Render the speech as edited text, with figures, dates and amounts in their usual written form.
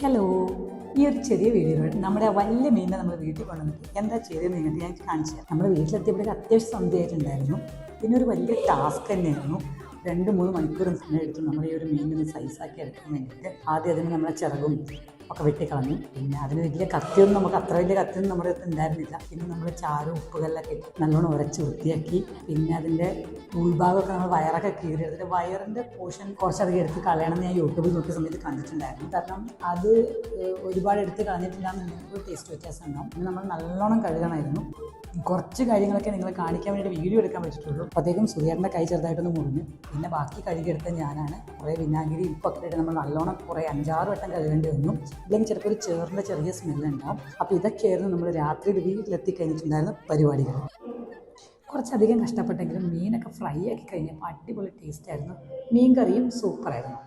Hello, ഈ ഒരു ചെറിയ വീഡിയോയിലൂടെ നമ്മുടെ വലിയ മീനിനെ നമ്മൾ വീട്ടിൽ കൊണ്ടുവന്നിട്ട് എന്താ ചെയ്തതെന്ന് നിങ്ങൾക്ക് ഞാൻ കാണിച്ചു തരാം. നമ്മൾ വീട്ടിലെത്തിയപ്പോഴേക്ക് അത്യാവശ്യം സന്ധ്യയായിട്ടുണ്ടായിരുന്നു. പിന്നെ ഒരു വലിയ ടാസ്ക് തന്നെയായിരുന്നു. 2-3 മണിക്കൂർ സമയം എടുത്തു നമ്മൾ ഈ ഒരു മീനിനെ സൈസാക്കി എടുക്കാൻ വേണ്ടിയിട്ട്. ആദ്യം അതിന് നമ്മളെ ചിറകും ഒക്കെ വെട്ടിക്കളഞ്ഞു. പിന്നെ അതിന് വലിയ കത്തിയൊന്നും നമുക്ക് അത്ര വലിയ കത്തിയൊന്നും നമ്മുടെ അടുത്ത് ഉണ്ടായിരുന്നില്ല. പിന്നെ നമ്മൾ ചാരും ഉപ്പുകല്ലൊക്കെ നല്ലോണം ഉരച്ച് വൃത്തിയാക്കി. പിന്നെ അതിൻ്റെ ഉൾഭാഗമൊക്കെ നമ്മൾ വയറൊക്കെ കീറിയെടുത്തിട്ട് വയറിൻ്റെ പോർഷൻ കുറച്ചധികം എടുത്ത് കളയണമെന്ന് ഞാൻ യൂട്യൂബിൽ നോക്കിയ സമയത്ത് കണ്ടിട്ടുണ്ടായിരുന്നു. കാരണം അത് ഒരുപാട് എടുത്ത് കളഞ്ഞിട്ടില്ലാന്ന് ടേസ്റ്റ് വ്യത്യാസം ഉണ്ടാവും. പിന്നെ നമ്മൾ നല്ലോണം കഴുകണമായിരുന്നു. കുറച്ച് കാര്യങ്ങളൊക്കെ നിങ്ങളെ കാണിക്കാൻ വേണ്ടിയിട്ട് വീഡിയോ എടുക്കാൻ പറ്റിയിട്ടുള്ളൂ. അപ്പോഴത്തേക്കും സുധിയേട്ടൻ്റെ കൈ ചെറുതായിട്ടൊന്ന് മുറിഞ്ഞു. പിന്നെ ബാക്കി കഴുകിയെടുത്ത ഞാനാണ്. കുറേ വിനാഗിരി ഉപ്പൊക്കെ ഇട്ട് നമ്മൾ നല്ലോണം കുറേ 5-6 വട്ടം കഴുകേണ്ടി വന്നു. അല്ലെങ്കിൽ ചിലപ്പോൾ ഒരു ചേറിൻ്റെ ചെറിയ സ്മെല്ലുണ്ടാവും. അപ്പോൾ ഇതൊക്കെയായിരുന്നു നമ്മൾ രാത്രി വീട്ടിലെത്തിക്കഴിഞ്ഞിട്ടുണ്ടായിരുന്ന പരിപാടികൾ. കുറച്ചധികം കഷ്ടപ്പെട്ടെങ്കിലും മീനൊക്കെ ഫ്രൈ ആക്കി കഴിഞ്ഞപ്പോൾ അടിപൊളി ടേസ്റ്റായിരുന്നു. മീൻ കറിയും സൂപ്പറായിരുന്നു.